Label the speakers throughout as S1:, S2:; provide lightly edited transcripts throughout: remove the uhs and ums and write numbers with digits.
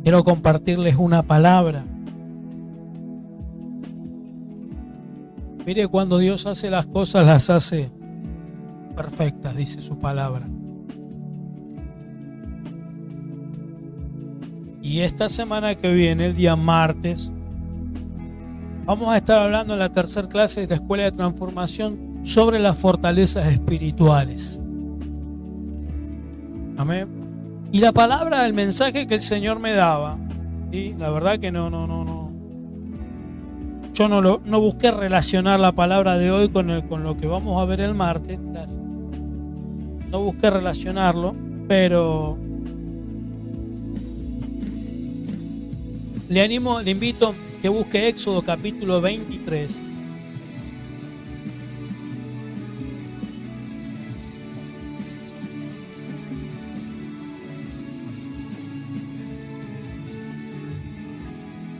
S1: Quiero compartirles una palabra. Mire, cuando Dios hace las cosas, las hace perfectas, dice su palabra. Y esta semana que viene, el día martes, vamos a estar hablando en la tercera clase de la Escuela de Transformación sobre las fortalezas espirituales. Amén. Y la palabra, el mensaje que el Señor me daba, ¿sí? La verdad que no. Yo no busqué relacionar la palabra de hoy con lo que vamos a ver el martes. No busqué relacionarlo, pero le invito que busque Éxodo capítulo 23.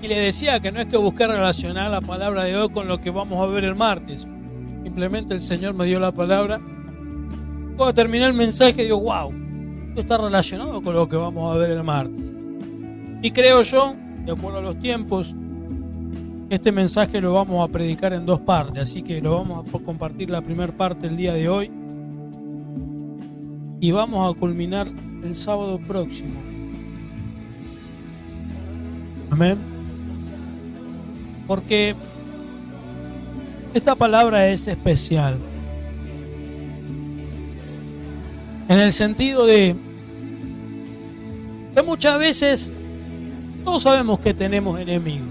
S1: Y le decía que no es que busqué relacionar la palabra de hoy con lo que vamos a ver el martes. Simplemente el Señor me dio la palabra. Cuando terminé el mensaje digo, wow, esto está relacionado con lo que vamos a ver el martes. Y creo yo, de acuerdo a los tiempos, este mensaje lo vamos a predicar en dos partes. Así que lo vamos a compartir la primera parte el día de hoy. Y vamos a culminar el sábado próximo. Amén. Porque esta palabra es especial. En el sentido de que muchas veces todos sabemos que tenemos enemigos.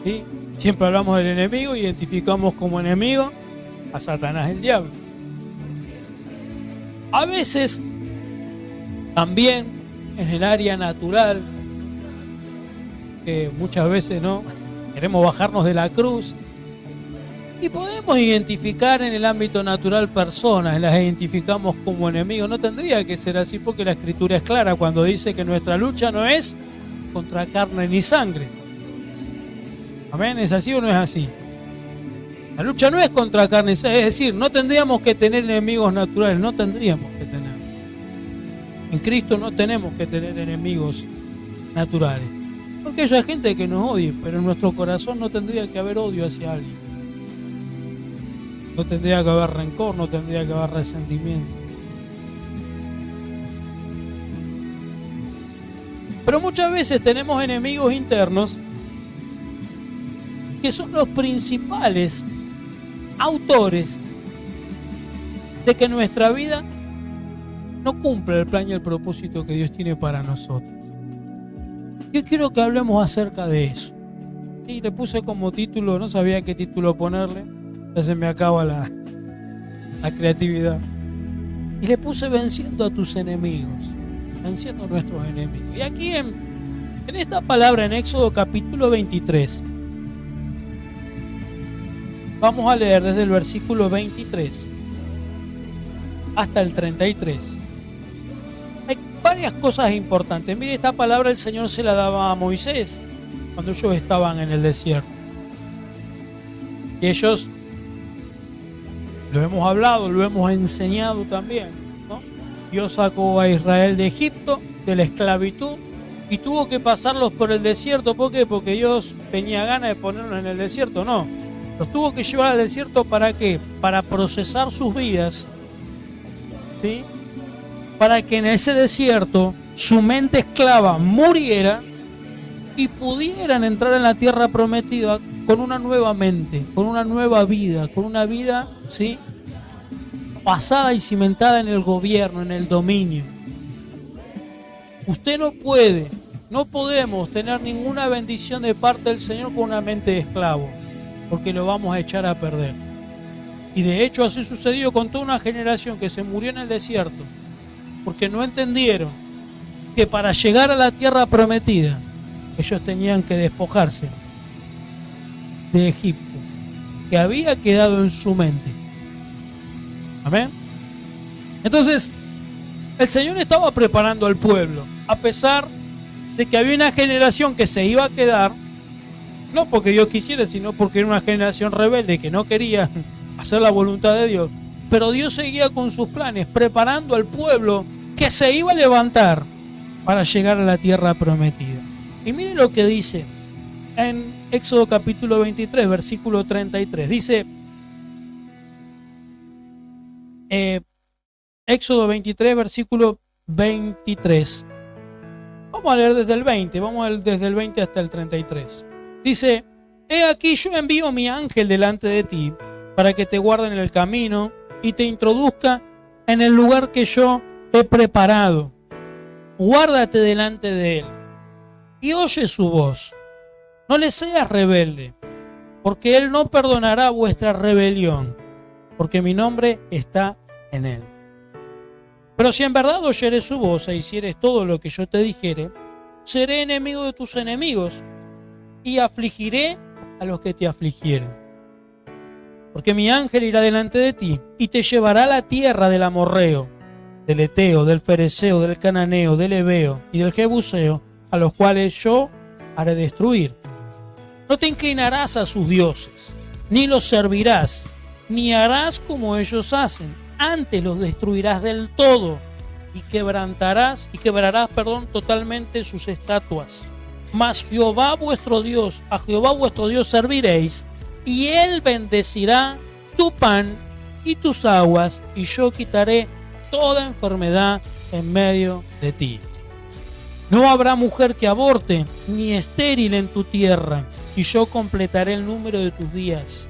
S1: ¿Sí? Siempre hablamos del enemigo, identificamos como enemigo a Satanás, el diablo. A veces también en el área natural, que muchas veces no queremos bajarnos de la cruz, y podemos identificar en el ámbito natural personas, las identificamos como enemigos. No tendría que ser así, porque la Escritura es clara cuando dice que nuestra lucha no es contra carne ni sangre. Amén, ¿es así o no es así? La lucha no es contra carne y sangre, es decir, no tendríamos que tener enemigos naturales, no tendríamos que tener. En Cristo no tenemos que tener enemigos naturales. Porque hay gente que nos odie, pero en nuestro corazón no tendría que haber odio hacia alguien. No tendría que haber rencor, no tendría que haber resentimiento. Pero muchas veces tenemos enemigos internos que son los principales autores de que nuestra vida no cumple el plan y el propósito que Dios tiene para nosotros. Yo quiero que hablemos acerca de eso. Y le puse como título, no sabía qué título ponerle, ya se me acaba la creatividad. Y le puse venciendo a tus enemigos, venciendo a nuestros enemigos. Y aquí en esta palabra en Éxodo capítulo 23, vamos a leer desde el versículo 23 hasta el 33. Hay varias cosas importantes. Mire, esta palabra el Señor se la daba a Moisés cuando ellos estaban en el desierto. Y ellos, lo hemos hablado, lo hemos enseñado también, ¿no? Dios sacó a Israel de Egipto, de la esclavitud, y tuvo que pasarlos por el desierto. ¿Por qué? Porque Dios tenía ganas de ponerlos en el desierto. No, los tuvo que llevar al desierto. ¿Para qué? Para procesar sus vidas, ¿sí? Para que en ese desierto su mente esclava muriera y pudieran entrar en la tierra prometida con una nueva mente, con una nueva vida, con una vida, ¿sí?, basada y cimentada en el gobierno, en el dominio. Usted no podemos tener ninguna bendición de parte del Señor con una mente de esclavo, porque lo vamos a echar a perder. Y de hecho así sucedió con toda una generación que se murió en el desierto, porque no entendieron que para llegar a la tierra prometida ellos tenían que despojarse de Egipto, que había quedado en su mente. Amén. Entonces el Señor estaba preparando al pueblo, a pesar de que había una generación que se iba a quedar, no porque Dios quisiera, sino porque era una generación rebelde que no quería hacer la voluntad de Dios. Pero Dios seguía con sus planes, preparando al pueblo que se iba a levantar para llegar a la tierra prometida. Y mire lo que dice en Éxodo capítulo 23, versículo 33. Dice, Éxodo 23, versículo 23. Vamos a leer desde el 20, vamos a leer desde el 20 hasta el 33. Dice, he aquí yo envío mi ángel delante de ti para que te guarde en el camino y te introduzca en el lugar que yo he preparado. Guárdate delante de él y oye su voz. No le seas rebelde, porque él no perdonará vuestra rebelión, porque mi nombre está en él. Pero si en verdad oyeres su voz e hicieres todo lo que yo te dijere, seré enemigo de tus enemigos y afligiré a los que te afligieren. Porque mi ángel irá delante de ti y te llevará a la tierra del amorreo, del eteo, del fereceo, del cananeo, del heveo y del jebuseo, a los cuales yo haré destruir. No te inclinarás a sus dioses, ni los servirás, ni harás como ellos hacen. Antes los destruirás del todo y quebrarás totalmente sus estatuas. Mas Jehová vuestro Dios, a Jehová vuestro Dios serviréis, y él bendecirá tu pan y tus aguas, y yo quitaré toda enfermedad en medio de ti. No habrá mujer que aborte, ni estéril en tu tierra, y yo completaré el número de tus días.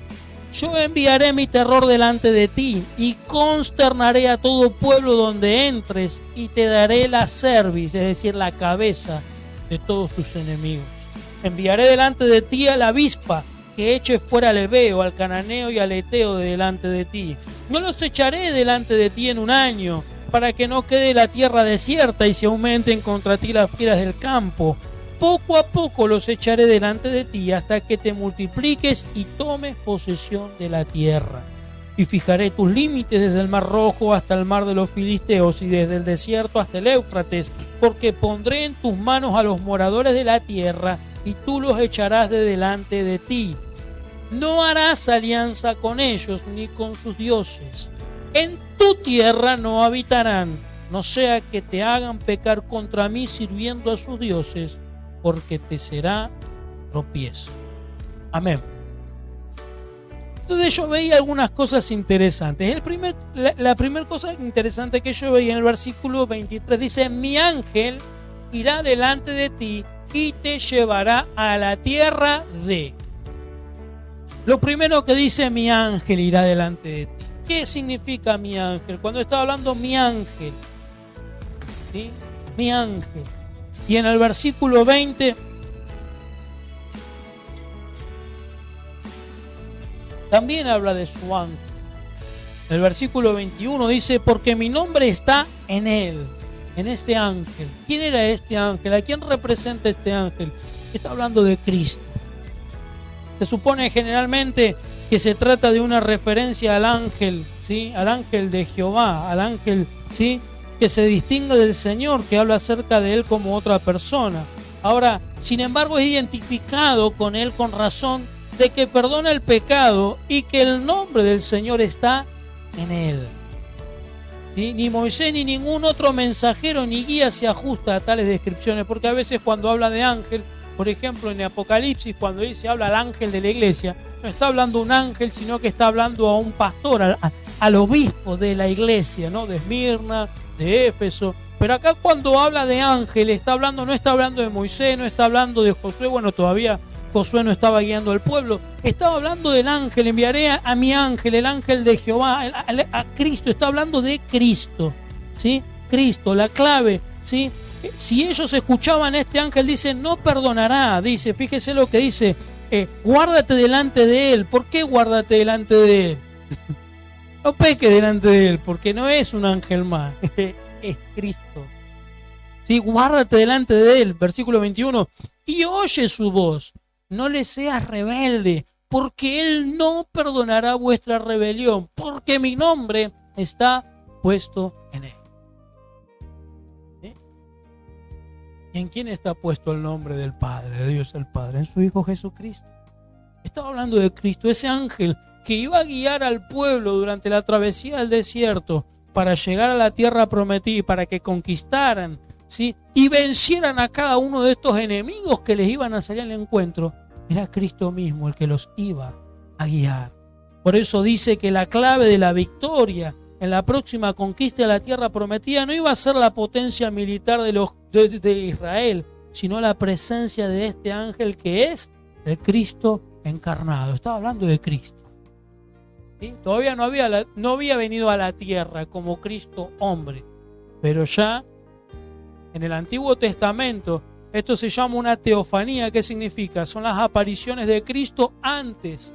S1: Yo enviaré mi terror delante de ti, y consternaré a todo pueblo donde entres, y te daré la cerviz, es decir, la cabeza de todos tus enemigos. Enviaré delante de ti a la avispa, que eche fuera al heveo, al cananeo y al eteo de delante de ti. No los echaré delante de ti en un año, para que no quede la tierra desierta y se aumenten contra ti las fieras del campo. Poco a poco los echaré delante de ti hasta que te multipliques y tomes posesión de la tierra. Y fijaré tus límites desde el mar Rojo hasta el mar de los Filisteos y desde el desierto hasta el Éufrates, porque pondré en tus manos a los moradores de la tierra y tú los echarás de delante de ti. No harás alianza con ellos ni con sus dioses. En tu tierra no habitarán, no sea que te hagan pecar contra mí sirviendo a sus dioses, porque te será tropiezo. Amén. Entonces yo veía algunas cosas interesantes. La primera cosa interesante que yo veía en el versículo 23 dice, mi ángel irá delante de ti y te llevará a la tierra de. Lo primero que dice, mi ángel irá delante de ti. ¿Qué significa mi ángel? Cuando está hablando mi ángel, ¿sí? Mi ángel. Y en el versículo 20 también habla de su ángel. El versículo 21 dice, porque mi nombre está en él, en este ángel. ¿Quién era este ángel? ¿A quién representa este ángel? Está hablando de Cristo. Se supone generalmente que se trata de una referencia al ángel, ¿sí? Al ángel de Jehová, al ángel, ¿sí?, que se distingue del Señor, que habla acerca de él como otra persona. Ahora, sin embargo, es identificado con él con razón de que perdona el pecado y que el nombre del Señor está en él. ¿Sí? Ni Moisés ni ningún otro mensajero ni guía se ajusta a tales descripciones, porque a veces cuando habla de ángel, por ejemplo en Apocalipsis, cuando dice habla al ángel de la iglesia, no está hablando un ángel, sino que está hablando a un pastor, al obispo de la iglesia, ¿no? De Esmirna, de Éfeso. Pero acá cuando habla de ángel, no está hablando de Moisés, no está hablando de Josué, bueno, todavía Josué no estaba guiando al pueblo, estaba hablando del ángel, enviaré a mi ángel, el ángel de Jehová, a Cristo, está hablando de Cristo, ¿sí? Cristo, la clave, ¿sí? Si ellos escuchaban a este ángel, dice, no perdonará, dice, fíjese lo que dice, guárdate delante de él. ¿Por qué guárdate delante de él? No peque delante de él, porque no es un ángel más, es Cristo. Sí, guárdate delante de él, versículo 21, y oye su voz, no le seas rebelde, porque él no perdonará vuestra rebelión, porque mi nombre está puesto en él. ¿Sí? ¿Y en quién está puesto el nombre del Padre, de Dios el Padre? En su Hijo Jesucristo. Estaba hablando de Cristo, ese ángel que iba a guiar al pueblo durante la travesía del desierto para llegar a la tierra prometida y para que conquistaran, ¿sí? Y vencieran a cada uno de estos enemigos que les iban a salir al encuentro, era Cristo mismo el que los iba a guiar. Por eso dice que la clave de la victoria en la próxima conquista de la tierra prometida no iba a ser la potencia militar de Israel, sino la presencia de este ángel que es el Cristo encarnado. Estaba hablando de Cristo, ¿sí? Todavía no había venido a la tierra como Cristo hombre, pero ya en el Antiguo Testamento esto se llama una teofanía. ¿Qué significa? Son las apariciones de Cristo antes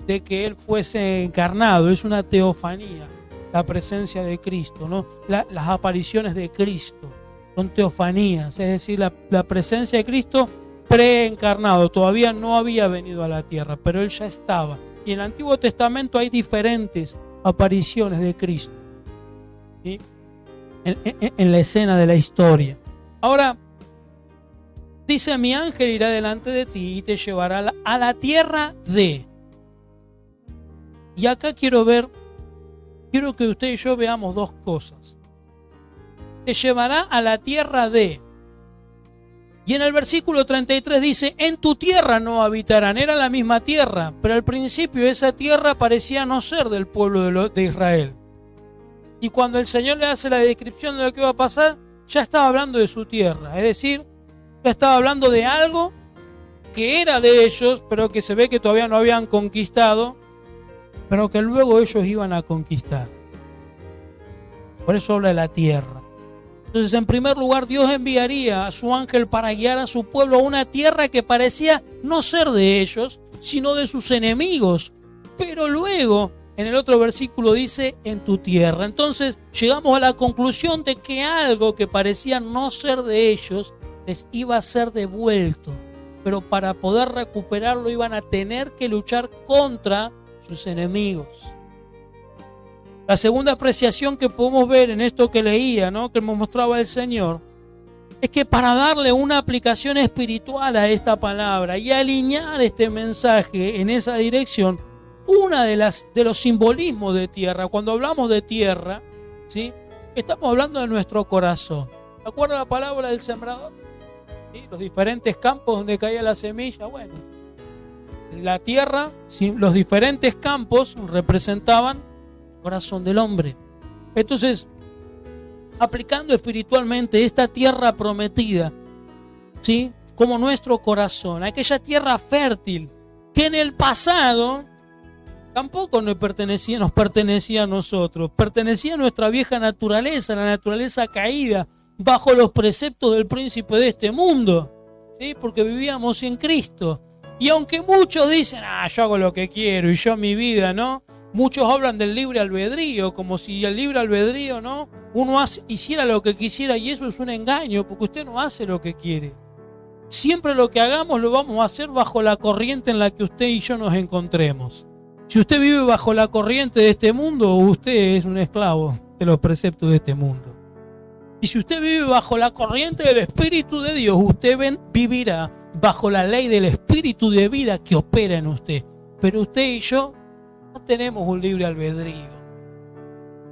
S1: de que Él fuese encarnado. Es una teofanía, la presencia de Cristo, ¿no? Las apariciones de Cristo son teofanías, es decir, la presencia de Cristo preencarnado. Todavía no había venido a la tierra, pero Él ya estaba. Y en el Antiguo Testamento hay diferentes apariciones de Cristo, ¿sí? En la escena de la historia. Ahora, dice: mi ángel irá delante de ti y te llevará a la tierra de. Y acá quiero que usted y yo veamos dos cosas. Te llevará a la tierra de. Y en el versículo 33 dice: en tu tierra no habitarán. Era la misma tierra, pero al principio esa tierra parecía no ser del pueblo de Israel. Y cuando el Señor le hace la descripción de lo que va a pasar, ya estaba hablando de su tierra. Es decir, ya estaba hablando de algo que era de ellos, pero que se ve que todavía no habían conquistado, pero que luego ellos iban a conquistar. Por eso habla de la tierra. Entonces, en primer lugar, Dios enviaría a su ángel para guiar a su pueblo a una tierra que parecía no ser de ellos, sino de sus enemigos. Pero luego, en el otro versículo dice: en tu tierra. Entonces, llegamos a la conclusión de que algo que parecía no ser de ellos les iba a ser devuelto. Pero para poder recuperarlo iban a tener que luchar contra sus enemigos. La segunda apreciación que podemos ver en esto que leía, ¿no?, que nos mostraba el Señor, es que para darle una aplicación espiritual a esta palabra y alinear este mensaje en esa dirección, una de los simbolismos de tierra, cuando hablamos de tierra, ¿sí?, estamos hablando de nuestro corazón. ¿Se acuerda la palabra del sembrador? ¿Sí? Los diferentes campos donde caía la semilla. Bueno, la tierra, ¿sí?, los diferentes campos representaban el corazón del hombre. Entonces, aplicando espiritualmente esta tierra prometida, ¿sí?, como nuestro corazón, aquella tierra fértil que en el pasado tampoco nos pertenecía a nosotros, pertenecía a nuestra vieja naturaleza, la naturaleza caída, bajo los preceptos del príncipe de este mundo, ¿sí?, porque vivíamos sin Cristo. Y aunque muchos dicen: yo hago lo que quiero y yo mi vida, ¿no? Muchos hablan del libre albedrío, como si el libre albedrío, ¿no?, uno hiciera lo que quisiera, y eso es un engaño, porque usted no hace lo que quiere. Siempre lo que hagamos lo vamos a hacer bajo la corriente en la que usted y yo nos encontremos. Si usted vive bajo la corriente de este mundo, usted es un esclavo de los preceptos de este mundo. Y si usted vive bajo la corriente del Espíritu de Dios, usted vivirá bajo la ley del Espíritu de vida que opera en usted. Pero usted y yo no tenemos un libre albedrío.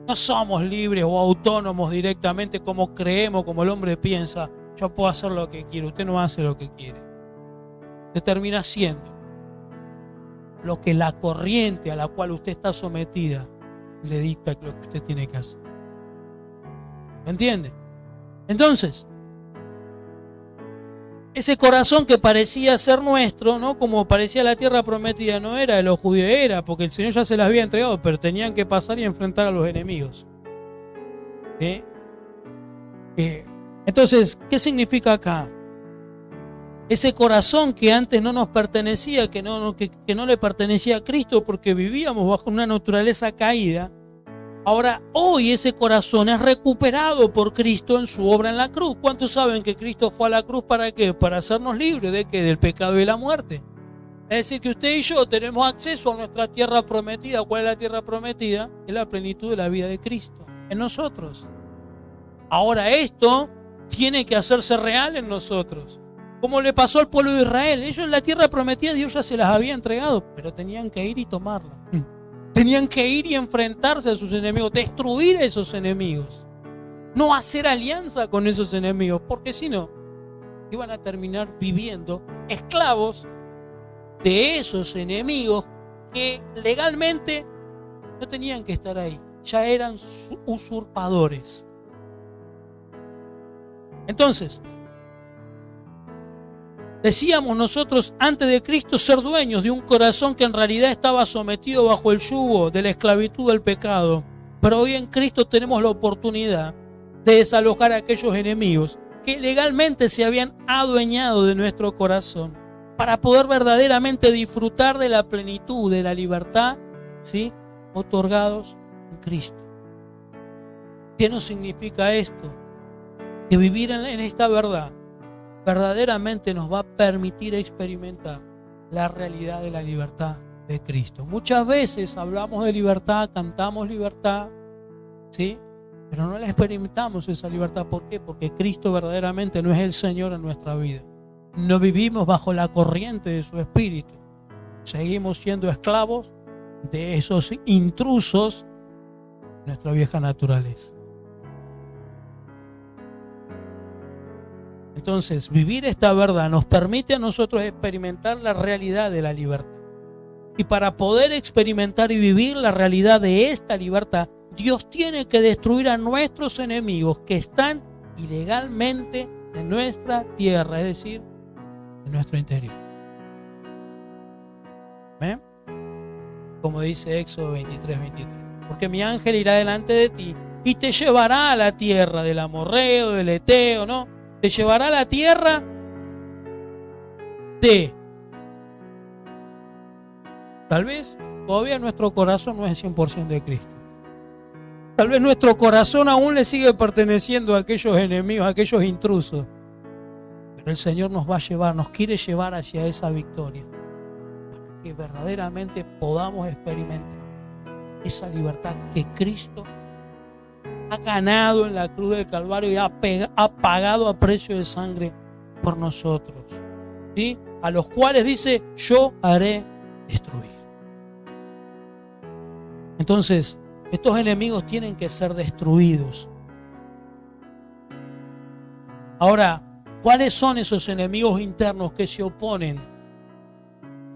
S1: No somos libres o autónomos directamente como creemos, como el hombre piensa: yo puedo hacer lo que quiero. Usted no hace lo que quiere. Usted termina haciendo lo que la corriente a la cual usted está sometida le dicta lo que usted tiene que hacer. ¿Me entiende? Entonces, ese corazón que parecía ser nuestro, ¿no?, como parecía la tierra prometida, no era de los judíos, era porque el Señor ya se las había entregado, pero tenían que pasar y enfrentar a los enemigos. ¿Sí? Entonces, ¿qué significa acá? Ese corazón que antes no nos pertenecía, que no le pertenecía a Cristo porque vivíamos bajo una naturaleza caída, ahora hoy ese corazón es recuperado por Cristo en su obra en la cruz. ¿Cuántos saben que Cristo fue a la cruz para qué? Para hacernos libres de qué? Del pecado y la muerte. Es decir, que usted y yo tenemos acceso a nuestra tierra prometida. ¿Cuál es la tierra prometida? Es la plenitud de la vida de Cristo en nosotros. Ahora esto tiene que hacerse real en nosotros. Como le pasó al pueblo de Israel. Ellos la tierra prometida Dios ya se las había entregado, pero tenían que ir y tomarla. Tenían que ir y enfrentarse a sus enemigos, destruir a esos enemigos. no hacer alianza con esos enemigos, porque si no, iban a terminar viviendo esclavos de esos enemigos que legalmente no tenían que estar ahí, ya eran usurpadores. Entonces, decíamos nosotros antes de Cristo ser dueños de un corazón que en realidad estaba sometido bajo el yugo de la esclavitud del pecado, pero hoy en Cristo tenemos la oportunidad de desalojar a aquellos enemigos que legalmente se habían adueñado de nuestro corazón para poder verdaderamente disfrutar de la plenitud, de la libertad, ¿sí?, otorgados en Cristo. ¿Qué nos significa esto? Que vivir en esta verdad verdaderamente nos va a permitir experimentar la realidad de la libertad de Cristo. Muchas veces hablamos de libertad, cantamos libertad, ¿sí?, pero no la experimentamos esa libertad. ¿Por qué? Porque Cristo verdaderamente no es el Señor en nuestra vida. No vivimos bajo la corriente de su espíritu. Seguimos siendo esclavos de esos intrusos de nuestra vieja naturaleza. Entonces, vivir esta verdad nos permite a nosotros experimentar la realidad de la libertad. Y para poder experimentar y vivir la realidad de esta libertad, Dios tiene que destruir a nuestros enemigos que están ilegalmente en nuestra tierra, es decir, en nuestro interior. ¿Ven? Como dice Éxodo 23:23. Porque mi ángel irá delante de ti y te llevará a la tierra del amorreo, del eteo, ¿no? Te llevará a la tierra de... Tal vez todavía nuestro corazón no es 100% de Cristo. Tal vez nuestro corazón aún le sigue perteneciendo a aquellos enemigos, a aquellos intrusos. Pero el Señor nos va a llevar, nos quiere llevar hacia esa victoria. Para que verdaderamente podamos experimentar esa libertad que Cristo ha ganado en la cruz del Calvario y ha pagado a precio de sangre por nosotros. ¿Sí? A los cuales dice, yo haré destruir. Entonces, estos enemigos tienen que ser destruidos. Ahora, ¿cuáles son esos enemigos internos que se oponen,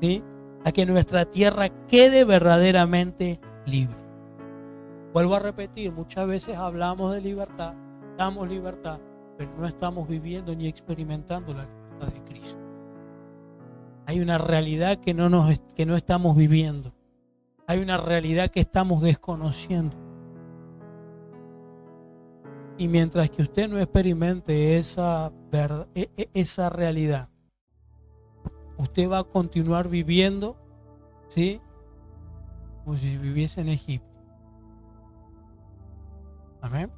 S1: ¿sí?, a que nuestra tierra quede verdaderamente libre? Vuelvo a repetir, muchas veces hablamos de libertad, damos libertad, pero no estamos viviendo ni experimentando la libertad de Cristo. Hay una realidad que no estamos viviendo. Hay una realidad que estamos desconociendo. Y mientras que usted no experimente esa realidad, usted va a continuar viviendo, ¿sí?, como si viviese en Egipto. Amén.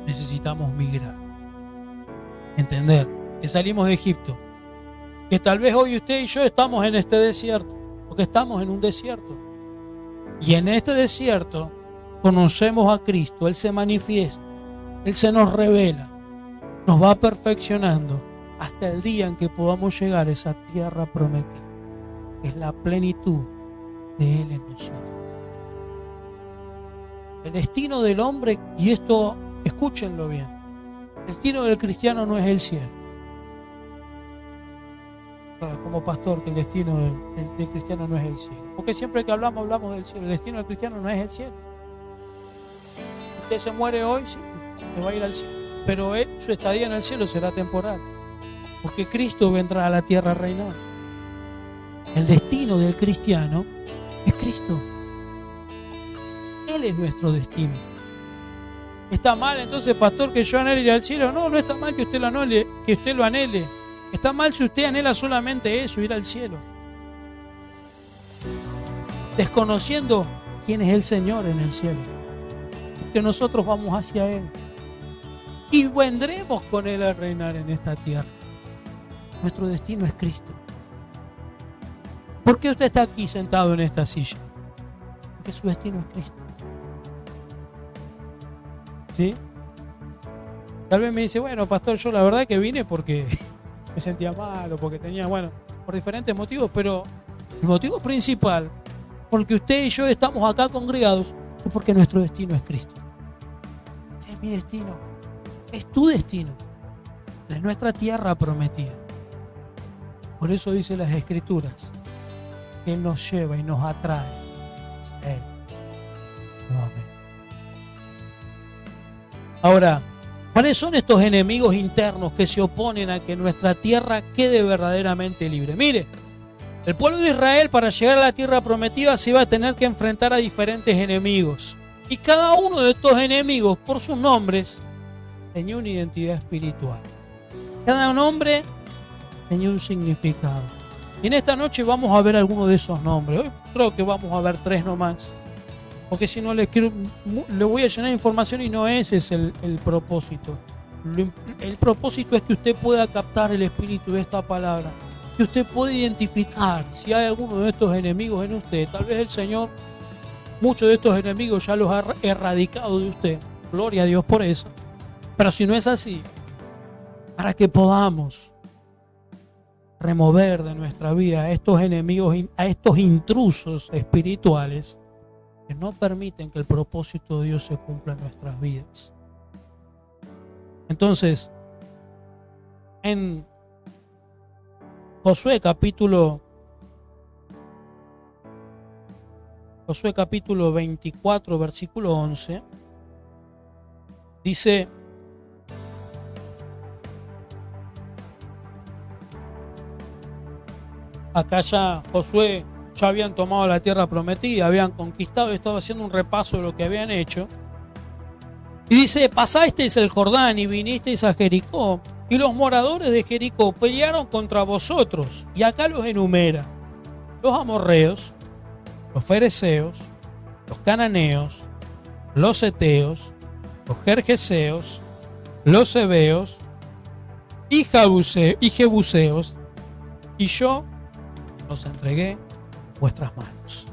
S1: Necesitamos migrar. Entender que salimos de Egipto. Que tal vez hoy usted y yo estamos en este desierto. Porque estamos en un desierto. Y en este desierto conocemos a Cristo. Él se manifiesta. Él se nos revela. Nos va perfeccionando hasta el día en que podamos llegar a esa tierra prometida. Es la plenitud de Él en nosotros. El destino del hombre, y esto escúchenlo bien, el destino del cristiano no es el cielo. Como pastor, que el destino del cristiano no es el cielo. Porque siempre que hablamos del cielo. El destino del cristiano no es el cielo. Usted se muere hoy, sí, se va a ir al cielo. Pero su estadía en el cielo será temporal. Porque Cristo vendrá a la tierra a reinar. El destino del cristiano es Cristo. Él es nuestro destino. ¿Está mal entonces, pastor, que yo anhele ir al cielo? No, no está mal que usted lo anhele. Está mal si usted anhela solamente eso, ir al cielo. Desconociendo quién es el Señor en el cielo. Porque nosotros vamos hacia Él. Y vendremos con Él a reinar en esta tierra. Nuestro destino es Cristo. ¿Por qué usted está aquí sentado en esta silla? Porque su destino es Cristo. ¿Sí? Tal vez me dice, bueno, pastor, yo la verdad que vine porque me sentía mal o porque tenía, por diferentes motivos, pero el motivo principal, porque usted y yo estamos acá congregados, es porque nuestro destino es Cristo. mi destino, es tu destino, es nuestra tierra prometida. Por eso dice las Escrituras que Él nos lleva y nos atrae a Él. Amén. Ahora, ¿cuáles son estos enemigos internos que se oponen a que nuestra tierra quede verdaderamente libre? Mire, el pueblo de Israel, para llegar a la tierra prometida, se iba a tener que enfrentar a diferentes enemigos. Y cada uno de estos enemigos, por sus nombres, tenía una identidad espiritual. Cada nombre tenía un significado. Y en esta noche vamos a ver algunos de esos nombres. Hoy creo que vamos a ver 3 nomás. Porque si no le voy a llenar de información y no ese es el propósito. El propósito es que usted pueda captar el espíritu de esta palabra. Que usted pueda identificar si hay alguno de estos enemigos en usted. Tal vez el Señor, muchos de estos enemigos ya los ha erradicado de usted. Gloria a Dios por eso. Pero si no es así, para que podamos remover de nuestra vida a estos enemigos, a estos intrusos espirituales que no permiten que el propósito de Dios se cumpla en nuestras vidas. Entonces, en Josué capítulo 24, versículo 11, dice: acá ya Josué ya habían tomado la tierra prometida, habían conquistado, estaba haciendo un repaso de lo que habían hecho. Y dice: pasasteis el Jordán y vinisteis a Jericó, y los moradores de Jericó pelearon contra vosotros. Y acá los enumera: los amorreos, los fereceos, los cananeos, los heteos, los gergeseos, los heveos y jebuseos, y yo los entregué en vuestras manos.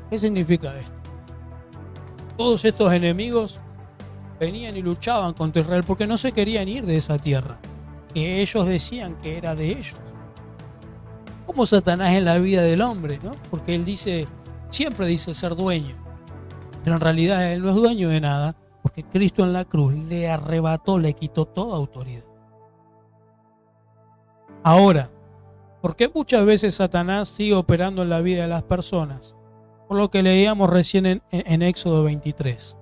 S1: ¿Qué significa esto? Todos estos enemigos venían y luchaban contra Israel porque no se querían ir de esa tierra que ellos decían que era de ellos. Como Satanás en la vida del hombre, ¿no? Porque él siempre dice ser dueño, pero en realidad él no es dueño de nada, porque Cristo en la cruz le arrebató, le quitó toda autoridad. Ahora, ¿por qué muchas veces Satanás sigue operando en la vida de las personas? Por lo que leíamos recién en Éxodo 23.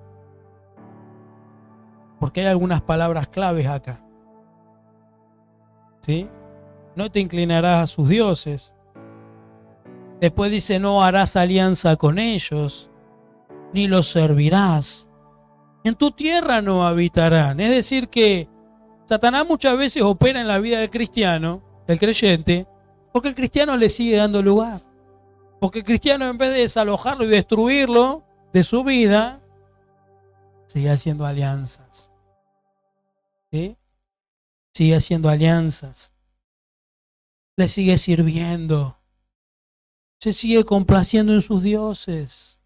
S1: Porque hay algunas palabras claves acá. ¿Sí? No te inclinarás a sus dioses. Después dice: no harás alianza con ellos, ni los servirás. En tu tierra no habitarán. Es decir que Satanás muchas veces opera en la vida del cristiano, del creyente, porque el cristiano le sigue dando lugar. Porque el cristiano, en vez de desalojarlo y destruirlo de su vida, sigue haciendo alianzas. ¿Sí? Sigue haciendo alianzas. Le sigue sirviendo. Se sigue complaciendo en sus dioses.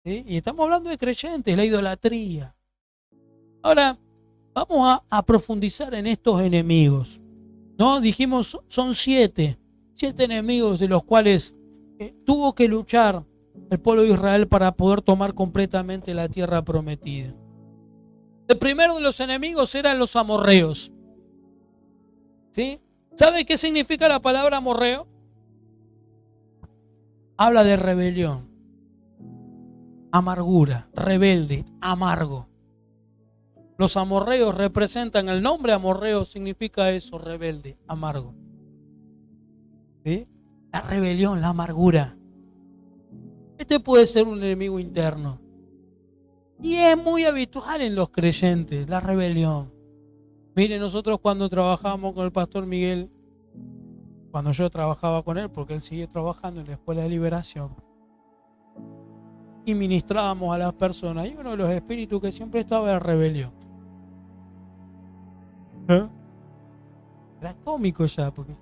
S1: ¿Sí? Y estamos hablando de creyentes, la idolatría. Ahora, vamos a profundizar en estos enemigos. ¿No? Dijimos, son 7 enemigos de los cuales tuvo que luchar el pueblo de Israel para poder tomar completamente la tierra prometida. El primero de los enemigos eran los amorreos. ¿Sí? ¿Sabe qué significa la palabra amorreo? Habla de rebelión, amargura, rebelde, amargo. Los amorreos representan, el nombre amorreo significa eso, rebelde, amargo. ¿Sí? La rebelión, la amargura. Este puede ser un enemigo interno. Y es muy habitual en los creyentes, la rebelión. Mire, nosotros cuando trabajábamos con el pastor Miguel, cuando yo trabajaba con él, porque él sigue trabajando en la Escuela de Liberación, y ministrábamos a las personas, y uno de los espíritus que siempre estaba era rebelión. Era cómico ya, porque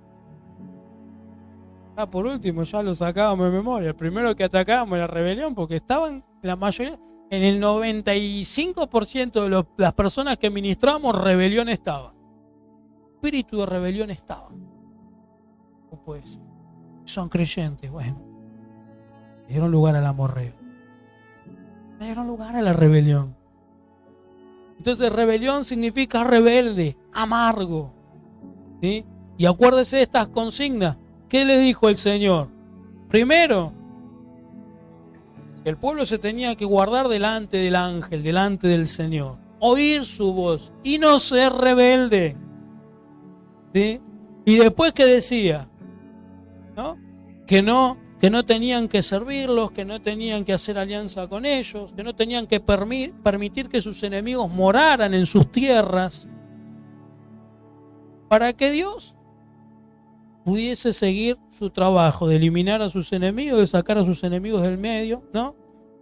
S1: por último ya lo sacábamos de memoria. El primero que atacábamos era rebelión, porque estaban la mayoría, en el 95% de las personas que ministramos, rebelión estaba. Espíritu de rebelión estaba. Pues son creyentes, bueno, dieron lugar al amorreo. le dieron lugar a la rebelión. Entonces rebelión significa rebelde, amargo, ¿sí? Y acuérdese de estas consignas. ¿Qué le dijo el Señor? Primero, el pueblo se tenía que guardar delante del ángel, delante del Señor, oír su voz y no ser rebelde, ¿sí? Y después, ¿qué decía? ¿No? Que no tenían que servirlos, que no tenían que hacer alianza con ellos, que no tenían que permitir que sus enemigos moraran en sus tierras, para que Dios pudiese seguir su trabajo de eliminar a sus enemigos, de sacar a sus enemigos del medio, ¿no?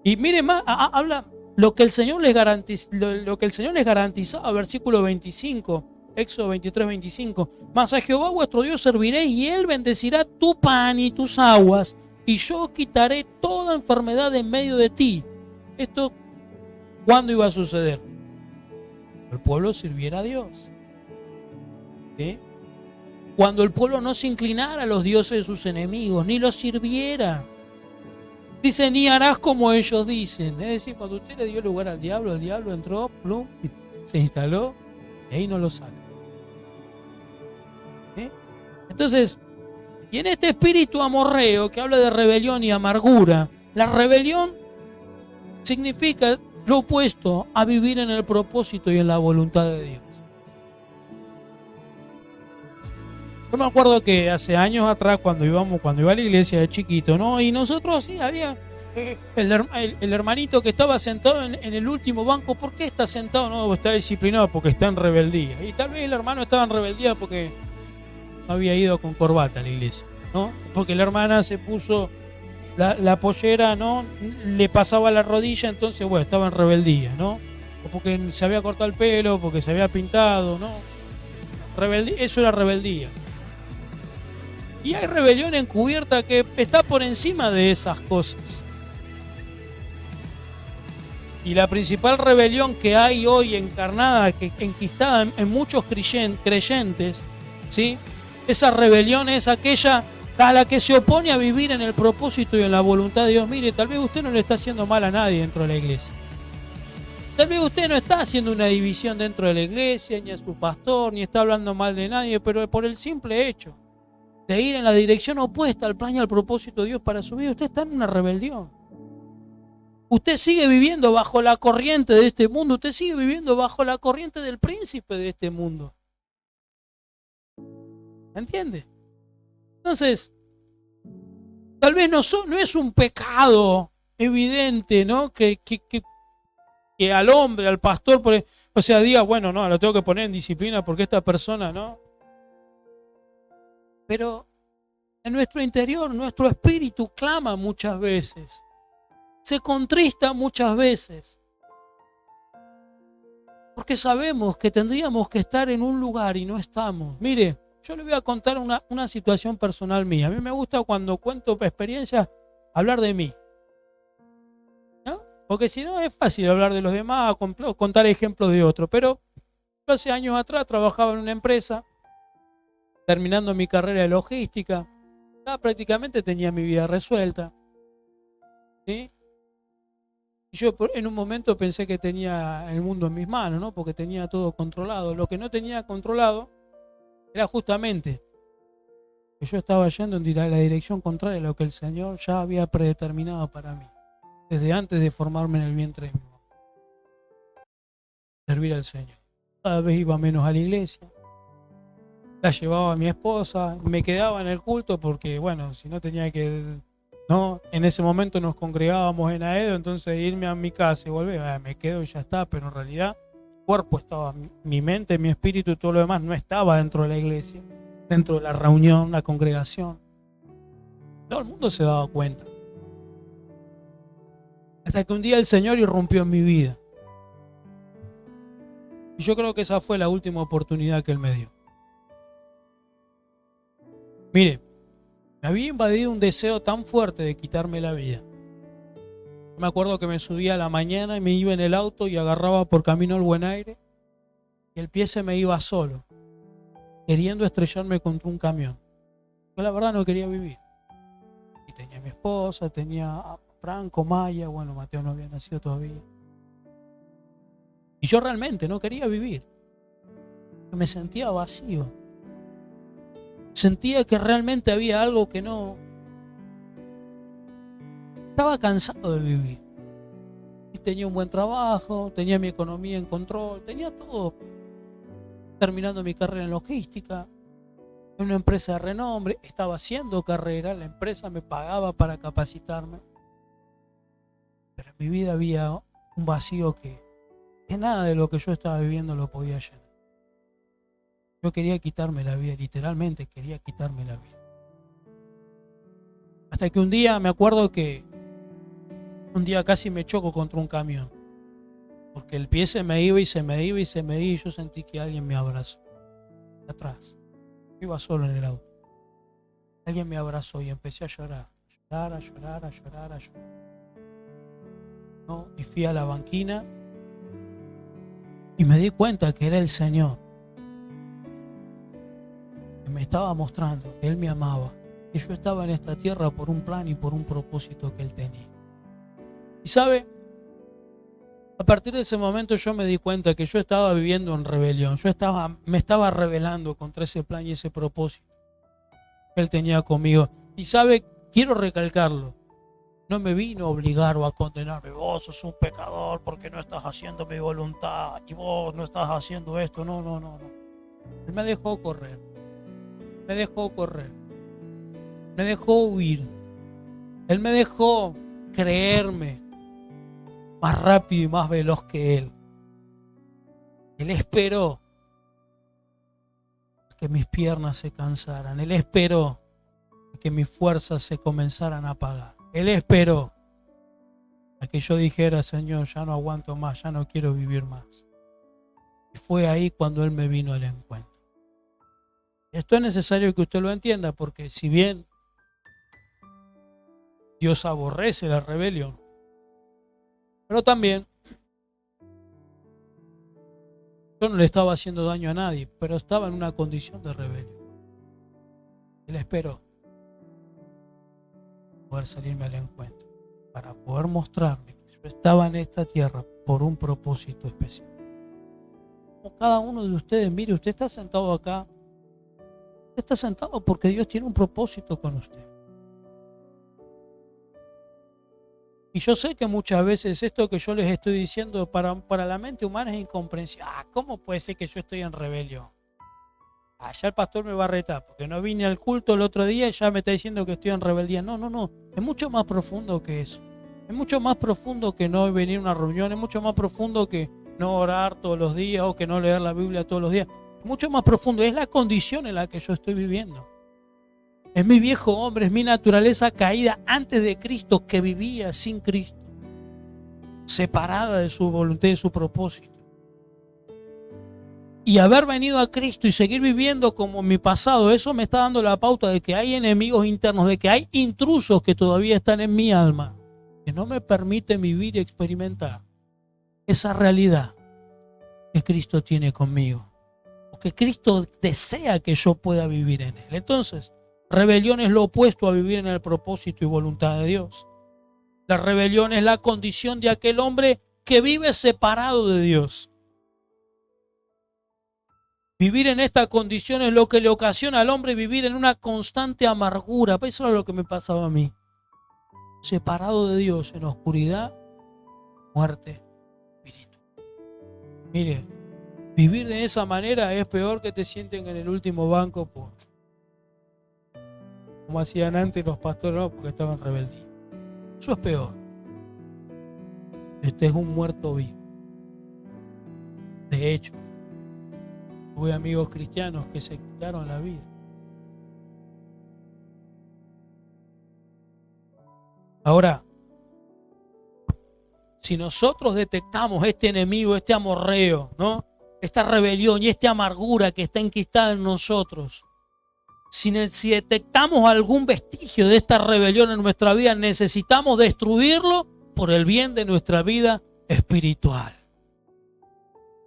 S1: Y mire más, habla lo que el Señor les garantizaba, versículo 25, Éxodo 23, 25. Mas a Jehová vuestro Dios serviréis y Él bendecirá tu pan y tus aguas, y yo quitaré toda enfermedad en medio de ti. Esto, ¿cuándo iba a suceder? El pueblo sirviera a Dios, ¿sí? Cuando el pueblo no se inclinara a los dioses de sus enemigos, ni los sirviera. Dice, ni harás como ellos dicen. Es decir, cuando usted le dio lugar al diablo, el diablo entró, plum, se instaló, y ahí no lo saca. ¿Sí? Entonces, y en este espíritu amorreo que habla de rebelión y amargura, la rebelión significa lo opuesto a vivir en el propósito y en la voluntad de Dios. Yo me acuerdo que hace años atrás, cuando iba a la iglesia de chiquito, ¿no? Y nosotros sí, había el hermanito que estaba sentado en el último banco. ¿Por qué está sentado? No, está disciplinado porque está en rebeldía. Y tal vez el hermano estaba en rebeldía porque no había ido con corbata a la iglesia, ¿no? Porque la hermana se puso la pollera, ¿no? Le pasaba la rodilla, entonces, bueno, estaba en rebeldía, ¿no? O porque se había cortado el pelo, porque se había pintado, ¿no? Rebeldía, eso era rebeldía. Y hay rebelión encubierta que está por encima de esas cosas. Y la principal rebelión que hay hoy encarnada, enquistada en muchos creyentes, ¿sí? Esa rebelión es aquella a la que se opone a vivir en el propósito y en la voluntad de Dios. Mire, tal vez usted no le está haciendo mal a nadie dentro de la iglesia. Tal vez usted no está haciendo una división dentro de la iglesia, ni a su pastor, ni está hablando mal de nadie, pero por el simple hecho de ir en la dirección opuesta al plan y al propósito de Dios para su vida, usted está en una rebelión. Usted sigue viviendo bajo la corriente de este mundo, usted sigue viviendo bajo la corriente del príncipe de este mundo. ¿Entiende? Entonces, tal vez no es un pecado evidente, ¿no? Que al hombre, al pastor, o sea, diga, bueno, no, lo tengo que poner en disciplina porque esta persona, ¿no? Pero en nuestro interior, nuestro espíritu clama muchas veces, se contrista muchas veces, porque sabemos que tendríamos que estar en un lugar y no estamos. Mire, yo le voy a contar una situación personal mía. A mí me gusta cuando cuento experiencias hablar de mí, ¿no? Porque si no es fácil hablar de los demás, contar ejemplos de otros. Pero yo hace años atrás trabajaba en una empresa, terminando mi carrera de logística, ya prácticamente tenía mi vida resuelta, ¿sí? Y yo en un momento pensé que tenía el mundo en mis manos, ¿no? Porque tenía todo controlado. Lo que no tenía controlado era justamente que yo estaba yendo en la dirección contraria a lo que el Señor ya había predeterminado para mí, desde antes de formarme en el vientre de mi mamá. Servir al Señor. Cada vez iba menos a la iglesia. La llevaba a mi esposa, me quedaba en el culto porque, bueno, si no tenía que, ¿no? En ese momento nos congregábamos en Aedo, entonces irme a mi casa y volver, me quedo y ya está, pero en realidad mi cuerpo estaba, mi mente, mi espíritu y todo lo demás no estaba dentro de la iglesia, dentro de la reunión, la congregación. Todo el mundo se daba cuenta. Hasta que un día el Señor irrumpió en mi vida. Y yo creo que esa fue la última oportunidad que Él me dio. Mire, me había invadido un deseo tan fuerte de quitarme la vida. Me acuerdo que me subía a la mañana y me iba en el auto y agarraba por camino al Buen Aire y el pie se me iba solo, queriendo estrellarme contra un camión. Yo la verdad no quería vivir. Y tenía a mi esposa, tenía Franco, Maya, bueno, Mateo no había nacido todavía. Y yo realmente no quería vivir. Me sentía vacío. Sentía que realmente había algo que no... Estaba cansado de vivir. Y tenía un buen trabajo, tenía mi economía en control, tenía todo. Terminando mi carrera en logística, en una empresa de renombre, estaba haciendo carrera, la empresa me pagaba para capacitarme. Pero en mi vida había un vacío que nada de lo que yo estaba viviendo lo podía llenar. Yo quería quitarme la vida, literalmente quería quitarme la vida. Hasta que un día me acuerdo que un día casi me choco contra un camión. Porque el pie se me iba y se me iba y se me iba y yo sentí que alguien me abrazó. De atrás. Yo iba solo en el auto. Alguien me abrazó y empecé a llorar. A llorar. ¿No? Y fui a la banquina y me di cuenta que era el Señor. Que me estaba mostrando que Él me amaba. Que yo estaba en esta tierra por un plan y por un propósito que Él tenía. Y sabe, a partir de ese momento yo me di cuenta que yo estaba viviendo en rebelión. Me estaba rebelando contra ese plan y ese propósito que Él tenía conmigo. Y sabe, quiero recalcarlo. No me vino a obligar o a condenarme. Vos sos un pecador porque no estás haciendo mi voluntad. Y vos no estás haciendo esto. No. Él me dejó correr. Me dejó huir. Él me dejó creerme más rápido y más veloz que Él. Él esperó que mis piernas se cansaran. Él esperó que mis fuerzas se comenzaran a apagar. Él esperó a que yo dijera, Señor, ya no aguanto más, ya no quiero vivir más. Y fue ahí cuando Él me vino al encuentro. Esto es necesario que usted lo entienda, porque si bien Dios aborrece la rebelión, pero también yo no le estaba haciendo daño a nadie, pero estaba en una condición de rebelión. Él esperó poder salirme al encuentro, para poder mostrarme que yo estaba en esta tierra por un propósito especial. Como cada uno de ustedes, mire, usted está sentado acá, usted está sentado porque Dios tiene un propósito con usted. Y yo sé que muchas veces esto que yo les estoy diciendo para la mente humana es incomprensible. ¿Cómo puede ser que yo estoy en rebelión? Ya el pastor me va a retar porque no vine al culto el otro día y ya me está diciendo que estoy en rebeldía. No. Es mucho más profundo que eso. Es mucho más profundo que no venir a una reunión. Es mucho más profundo que no orar todos los días o que no leer la Biblia todos los días. Es mucho más profundo. Es la condición en la que yo estoy viviendo. Es mi viejo hombre, es mi naturaleza caída antes de Cristo, que vivía sin Cristo, separada de su voluntad y de su propósito. Y haber venido a Cristo y seguir viviendo como mi pasado, eso me está dando la pauta de que hay enemigos internos, de que hay intrusos que todavía están en mi alma, que no me permiten vivir y experimentar esa realidad que Cristo tiene conmigo, o que Cristo desea que yo pueda vivir en Él. Entonces, rebelión es lo opuesto a vivir en el propósito y voluntad de Dios. La rebelión es la condición de aquel hombre que vive separado de Dios. Vivir en esta condición es lo que le ocasiona al hombre vivir en una constante amargura. Eso es lo que me pasaba a mí. Separado de Dios, en oscuridad, muerte, espíritu. Mire, vivir de esa manera es peor que te sienten en el último banco como hacían antes los pastores, no, porque estaban en rebeldía. Eso es peor. Este es un muerto vivo. De hecho, tuve amigos cristianos que se quitaron la vida. Ahora, si nosotros detectamos este enemigo, este amorreo, ¿no? Esta rebelión y esta amargura que está enquistada en nosotros, si detectamos algún vestigio de esta rebelión en nuestra vida, necesitamos destruirlo por el bien de nuestra vida espiritual.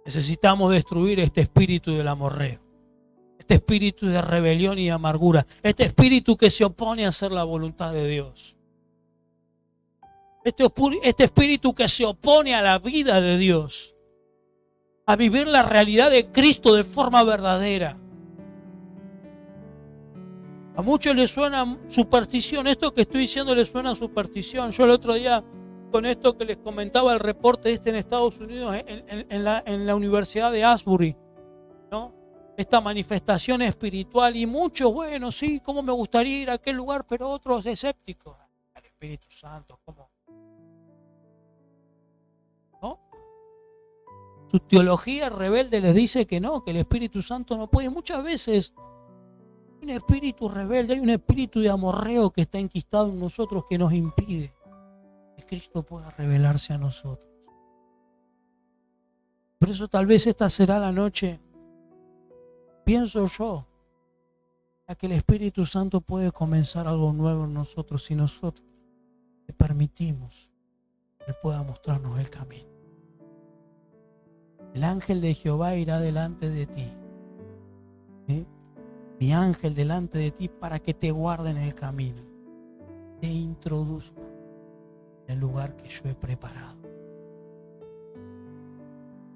S1: Necesitamos destruir este espíritu del amorreo, este espíritu de rebelión y amargura, este espíritu que se opone a hacer la voluntad de Dios. Este espíritu que se opone a la vida de Dios, a vivir la realidad de Cristo de forma verdadera. A muchos les suena superstición. Esto que estoy diciendo les suena superstición. Yo el otro día, con esto que les comentaba el reporte en Estados Unidos, en la Universidad de Asbury, ¿no? Esta manifestación espiritual, y muchos, bueno, sí, cómo me gustaría ir a aquel lugar, pero otros escépticos. El Espíritu Santo, ¿cómo? ¿No? Su teología rebelde les dice que no, que el Espíritu Santo no puede. Muchas veces hay un espíritu rebelde, hay un espíritu de amorreo que está enquistado en nosotros que nos impide que Cristo pueda revelarse a nosotros. Por eso tal vez esta será la noche, pienso yo, a que el Espíritu Santo puede comenzar algo nuevo en nosotros si nosotros le permitimos que Él pueda mostrarnos el camino. El ángel de Jehová irá delante de ti, ¿sí? Mi ángel delante de ti para que te guarde en el camino, te introduzca en el lugar que yo he preparado.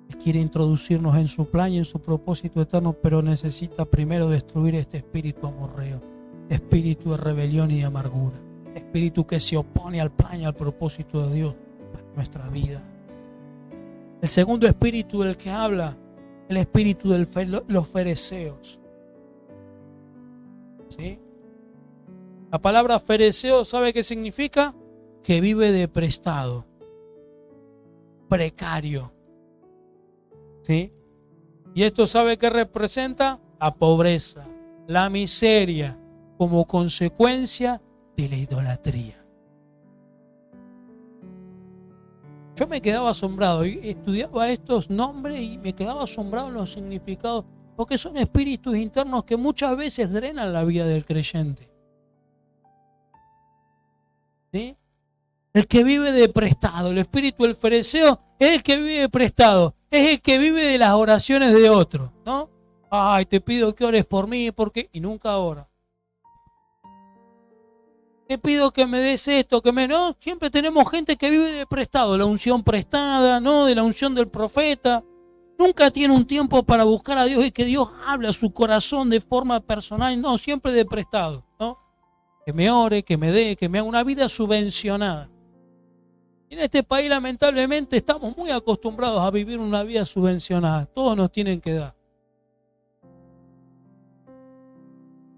S1: Él quiere introducirnos en su plan y en su propósito eterno, pero necesita primero destruir este espíritu amorreo, espíritu de rebelión y de amargura, espíritu que se opone al plan y al propósito de Dios para nuestra vida. El segundo espíritu del que habla, el espíritu de los fereceos. ¿Sí? La palabra fereceo, ¿sabe qué significa? Que vive de prestado, precario. ¿Sí? Y esto, ¿sabe qué representa? La pobreza, la miseria, como consecuencia de la idolatría. Yo me quedaba asombrado y estudiaba estos nombres y me quedaba asombrado en los significados, porque son espíritus internos que muchas veces drenan la vida del creyente. ¿Sí? El que vive de prestado, el espíritu del fereceo es el que vive de prestado, es el que vive de las oraciones de otros, ¿no? Ay, te pido que ores por mí, porque y nunca ora. Te pido que me des esto, que me... No, siempre tenemos gente que vive de prestado, la unción prestada, ¿no? De la unción del profeta. Nunca tiene un tiempo para buscar a Dios y que Dios hable a su corazón de forma personal. No, siempre de prestado, ¿no? Que me ore, que me dé, que me haga una vida subvencionada. Y en este país, lamentablemente, estamos muy acostumbrados a vivir una vida subvencionada. Todos nos tienen que dar.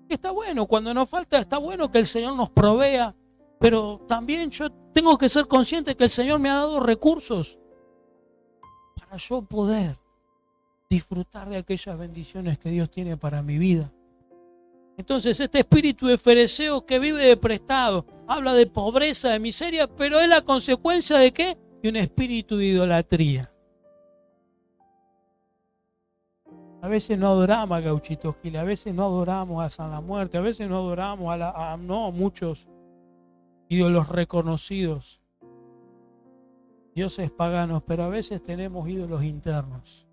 S1: Está bueno, cuando nos falta, está bueno que el Señor nos provea, pero también yo tengo que ser consciente que el Señor me ha dado recursos para yo poder disfrutar de aquellas bendiciones que Dios tiene para mi vida. Entonces, este espíritu de fereceo que vive de prestado, habla de pobreza, de miseria, pero es la consecuencia ¿de qué? De un espíritu de idolatría. A veces no adoramos a Gauchito Gil, a veces no adoramos a San la Muerte, a veces no adoramos a muchos ídolos reconocidos, dioses paganos, pero a veces tenemos ídolos internos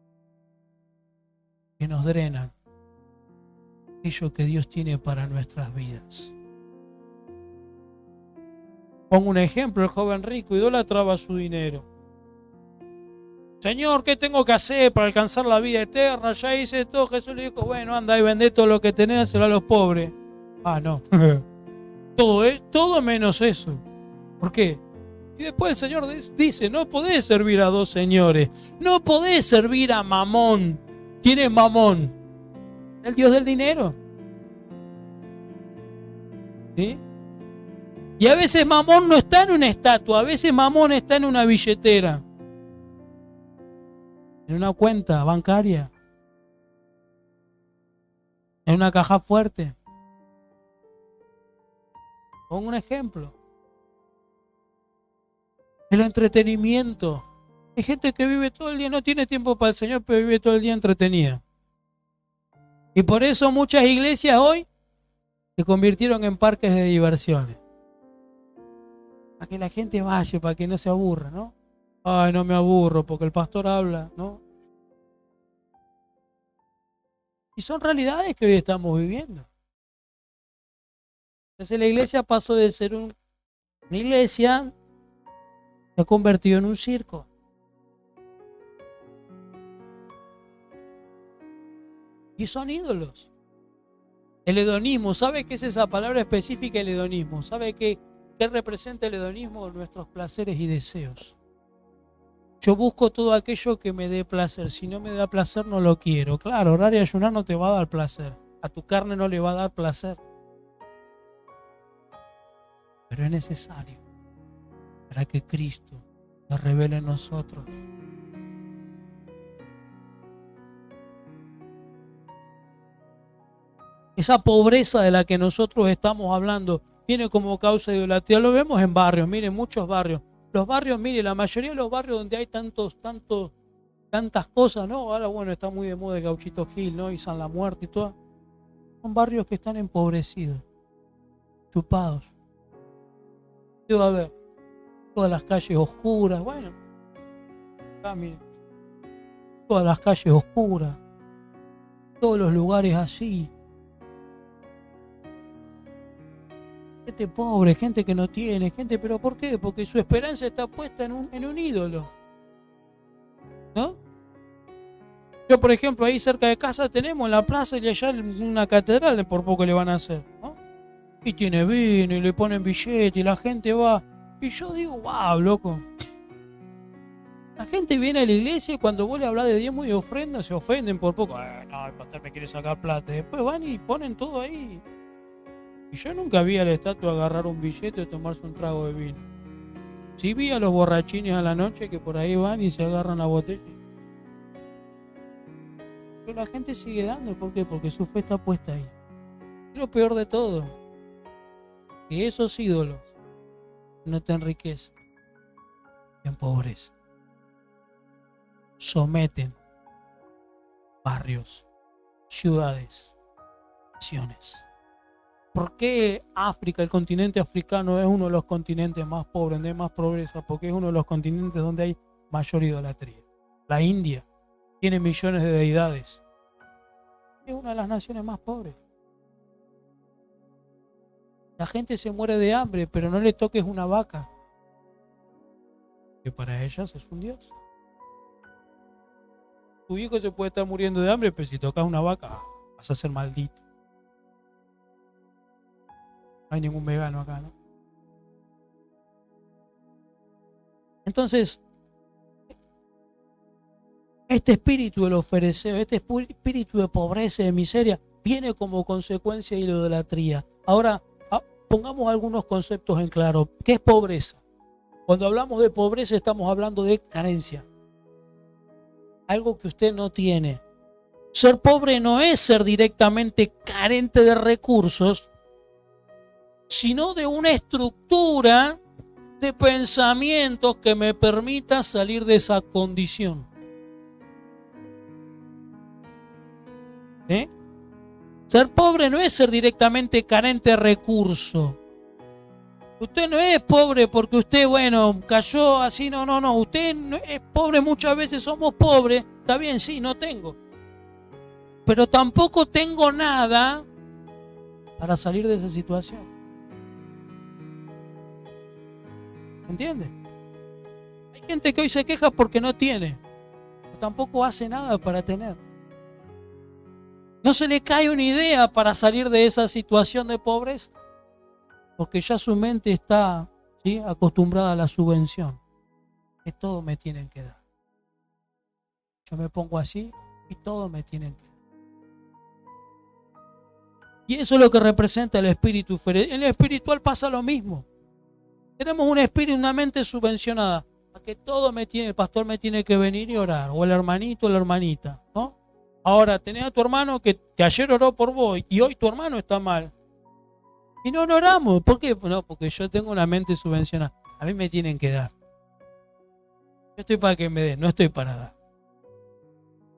S1: que nos drenan aquello que Dios tiene para nuestras vidas. Pongo un ejemplo, el joven rico idolatraba su dinero. Señor, ¿qué tengo que hacer para alcanzar la vida eterna? Ya hice todo. Jesús le dijo, bueno, anda y vende todo lo que tenés, dáselo a los pobres. Ah, no. Todo menos eso. ¿Por qué? Y después el Señor dice, no podés servir a dos señores. No podés servir a Mamón. ¿Quién es Mamón? El Dios del dinero. ¿Sí? Y a veces Mamón no está en una estatua, a veces Mamón está en una billetera, en una cuenta bancaria, en una caja fuerte. Pongo un ejemplo. El entretenimiento. Hay gente que vive todo el día, no tiene tiempo para el Señor, pero vive todo el día entretenida. Y por eso muchas iglesias hoy se convirtieron en parques de diversiones. Para que la gente vaya, para que no se aburra, ¿no? Ay, no me aburro porque el pastor habla, ¿no? Y son realidades que hoy estamos viviendo. Entonces la iglesia pasó de ser una iglesia Se ha convertido en un circo. Y son ídolos. El hedonismo, ¿sabe qué es esa palabra específica, el hedonismo? ¿Sabe qué representa el hedonismo? Nuestros placeres y deseos. Yo busco todo aquello que me dé placer. Si no me da placer, no lo quiero. Claro, orar y ayunar no te va a dar placer. A tu carne no le va a dar placer. Pero es necesario para que Cristo se revele en nosotros. Esa pobreza de la que nosotros estamos hablando viene como causa de idolatría. Lo vemos en barrios, miren, muchos barrios. Los barrios, miren, la mayoría de los barrios donde hay tantas cosas, ¿no? Ahora, bueno, está muy de moda el Gauchito Gil, ¿no? Y San La Muerte y todo. Son barrios que están empobrecidos, chupados. ¿Qué va a haber? Todas las calles oscuras, bueno. Acá, miren. Todas las calles oscuras. Todos los lugares así. Gente pobre, gente que no tiene, gente, ¿pero por qué? Porque su esperanza está puesta en un ídolo, ¿no? Yo, por ejemplo, ahí cerca de casa tenemos en la plaza y allá una catedral de por poco le van a hacer, ¿no? Y tiene vino y le ponen billete y la gente va. Y yo digo, wow, loco. La gente viene a la iglesia y cuando vos le hablas de diezmo y ofrenda se ofenden por poco. No, el pastor me quiere sacar plata. Después van y ponen todo ahí. Y yo nunca vi al estatua agarrar un billete o tomarse un trago de vino. Sí vi a los borrachines a la noche que por ahí van y se agarran la botella. Pero la gente sigue dando. ¿Por qué? Porque su fe está puesta ahí. Y lo peor de todo, que esos ídolos no te enriquecen, te empobrecen. Someten barrios, ciudades, naciones. ¿Por qué África, el continente africano, es uno de los continentes más pobres, donde hay más pobreza? Porque es uno de los continentes donde hay mayor idolatría. La India tiene millones de deidades. Es una de las naciones más pobres. La gente se muere de hambre, pero no le toques una vaca, que para ellas es un dios. Tu hijo se puede estar muriendo de hambre, pero si tocas una vaca, vas a ser maldito. No hay ningún vegano acá, ¿no? Entonces, este espíritu de los fariseos, este espíritu de pobreza y de miseria, viene como consecuencia de la idolatría. Ahora, pongamos algunos conceptos en claro. ¿Qué es pobreza? Cuando hablamos de pobreza estamos hablando de carencia. Algo que usted no tiene. Ser pobre no es ser directamente carente de recursos, sino de una estructura de pensamientos que me permita salir de esa condición. ¿Eh? Ser pobre no es ser directamente carente de recursos. Usted no es pobre porque usted, bueno, cayó así, no. Usted no es pobre, muchas veces somos pobres. Está bien, sí, no tengo. Pero tampoco tengo nada para salir de esa situación. ¿Entiende? Hay gente que hoy se queja porque no tiene, pero tampoco hace nada para tener. No se le cae una idea para salir de esa situación de pobreza, porque ya su mente está, ¿sí?, acostumbrada a la subvención. Que todo me tienen que dar. Yo me pongo así y todo me tienen que dar. Y eso es lo que representa el espíritu. En el espiritual pasa lo mismo. Tenemos un espíritu, una mente subvencionada. A que todo el pastor me tiene que venir y orar. O el hermanito o la hermanita, ¿no? Ahora, tenés a tu hermano que ayer oró por vos y hoy tu hermano está mal. Y no oramos. ¿Por qué? No, porque yo tengo una mente subvencionada. A mí me tienen que dar. Yo estoy para que me den, no estoy para dar.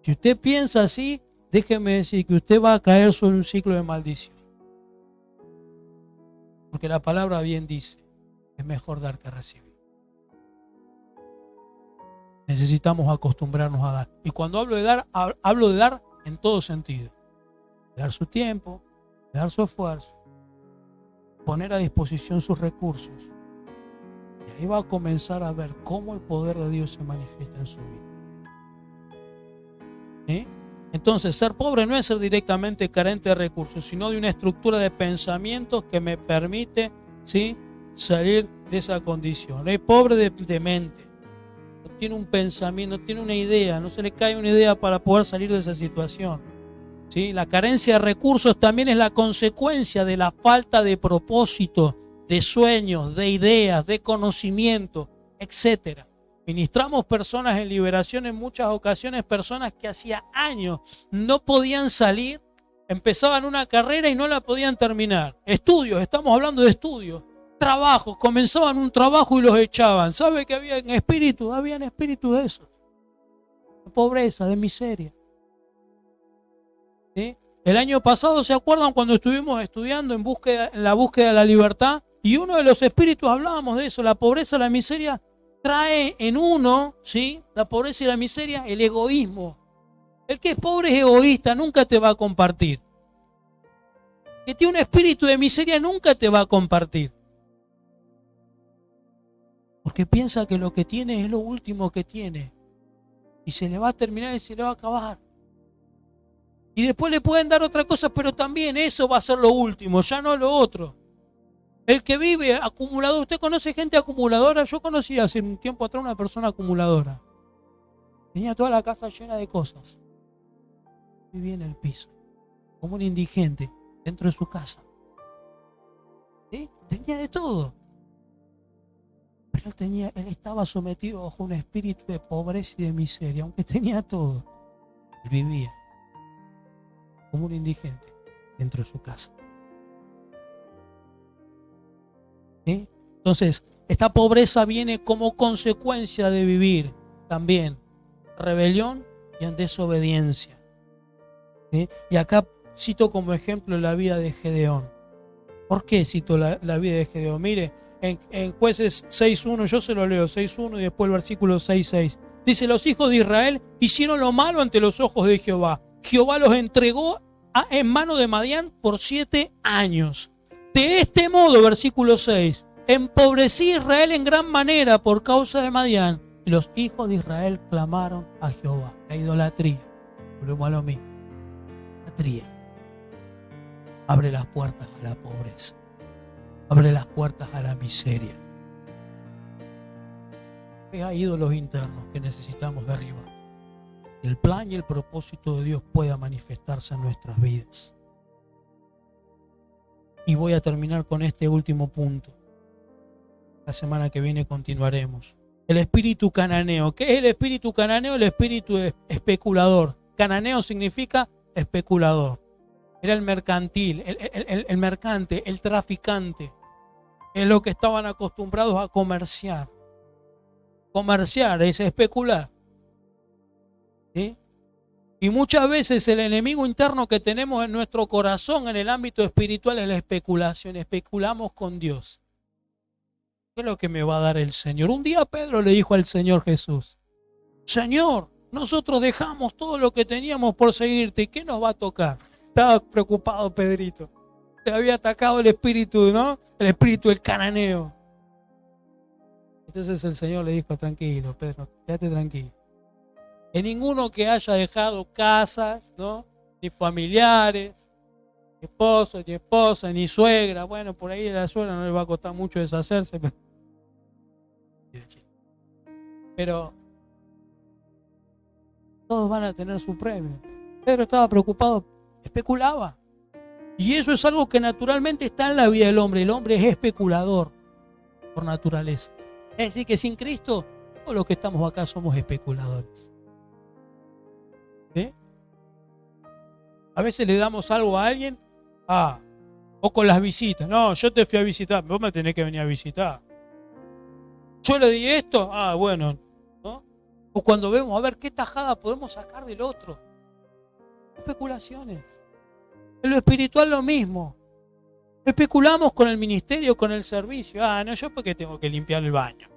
S1: Si usted piensa así, déjeme decir que usted va a caer sobre un ciclo de maldición. Porque la palabra bien dice, es mejor dar que recibir. Necesitamos acostumbrarnos a dar. Y cuando hablo de dar en todo sentido. De dar su tiempo, de dar su esfuerzo, poner a disposición sus recursos. Y ahí va a comenzar a ver cómo el poder de Dios se manifiesta en su vida. ¿Sí? Entonces, ser pobre no es ser directamente carente de recursos, sino de una estructura de pensamientos que me permite, ¿sí?, salir de esa condición. Es pobre de mente. No tiene un pensamiento, no tiene una idea, no se le cae una idea para poder salir de esa situación. ¿Sí? La carencia de recursos también es la consecuencia de la falta de propósito, de sueños, de ideas, de conocimiento, etcétera. Ministramos personas en liberación en muchas ocasiones, personas que hacía años no podían salir, empezaban una carrera y no la podían terminar. Estudios, estamos hablando de estudios. Trabajos, comenzaban un trabajo y los echaban. ¿Sabe que habían espíritus? Habían espíritus de esos. De pobreza, de miseria. ¿Sí? El año pasado, ¿se acuerdan cuando estuvimos estudiando en la búsqueda de la libertad? Y uno de los espíritus, hablábamos de eso, la pobreza, la miseria, trae en uno, ¿sí?, la pobreza y la miseria, el egoísmo. El que es pobre es egoísta, nunca te va a compartir. El que tiene un espíritu de miseria nunca te va a compartir. Porque piensa que lo que tiene es lo último que tiene. Y se le va a terminar y se le va a acabar. Y después le pueden dar otra cosa, pero también eso va a ser lo último, ya no lo otro. El que vive acumulador, ¿usted conoce gente acumuladora? Yo conocí hace un tiempo atrás una persona acumuladora. Tenía toda la casa llena de cosas. Vivía en el piso, como un indigente, dentro de su casa. ¿Sí? Tenía de todo. Pero él estaba sometido bajo un espíritu de pobreza y de miseria, aunque tenía todo. Él vivía como un indigente dentro de su casa. ¿Sí? Entonces, esta pobreza viene como consecuencia de vivir también rebelión y en desobediencia. ¿Sí? Y acá cito como ejemplo la vida de Gedeón. ¿Por qué cito la vida de Gedeón? Mire, en Jueces 6.1, yo se lo leo, 6.1 y después el versículo 6.6. Dice, los hijos de Israel hicieron lo malo ante los ojos de Jehová. Jehová los entregó en mano de Madián por 7 años. De este modo, versículo 6, empobrecí Israel en gran manera por causa de Madián. Y los hijos de Israel clamaron a Jehová. La idolatría. Volvemos a lo mismo. Idolatría. Abre las puertas a la pobreza. Abre las puertas a la miseria. Hay ídolos internos que necesitamos derribar. El plan y el propósito de Dios pueda manifestarse en nuestras vidas. Y voy a terminar con este último punto. La semana que viene continuaremos. El espíritu cananeo. ¿Qué es el espíritu cananeo? El espíritu especulador. Cananeo significa especulador. Era el mercantil, el mercante, el traficante. Es lo que estaban acostumbrados a comerciar. Comerciar es especular. ¿Sí? Y muchas veces el enemigo interno que tenemos en nuestro corazón en el ámbito espiritual es la especulación. Especulamos con Dios. ¿Qué es lo que me va a dar el Señor? Un día Pedro le dijo al Señor Jesús, Señor, nosotros dejamos todo lo que teníamos por seguirte. ¿Qué nos va a tocar? Estaba preocupado Pedrito. Le había atacado el espíritu, ¿no? El espíritu del cananeo. Entonces el Señor le dijo, tranquilo, Pedro, quédate tranquilo. Que ninguno que haya dejado casas, ¿no?, ni familiares, ni esposo, ni esposa, ni suegra. Bueno, por ahí a la suegra no le va a costar mucho deshacerse. Pero todos van a tener su premio. Pedro estaba preocupado, especulaba. Y eso es algo que naturalmente está en la vida del hombre. El hombre es especulador por naturaleza. Es decir, que sin Cristo, todos los que estamos acá somos especuladores. ¿Sí? A veces le damos algo a alguien, o con las visitas. No, yo te fui a visitar, vos me tenés que venir a visitar. Yo le di esto, bueno, ¿no? O cuando vemos, a ver qué tajada podemos sacar del otro. Especulaciones. En lo espiritual lo mismo. Especulamos con el ministerio, con el servicio. No, yo porque tengo que limpiar el baño.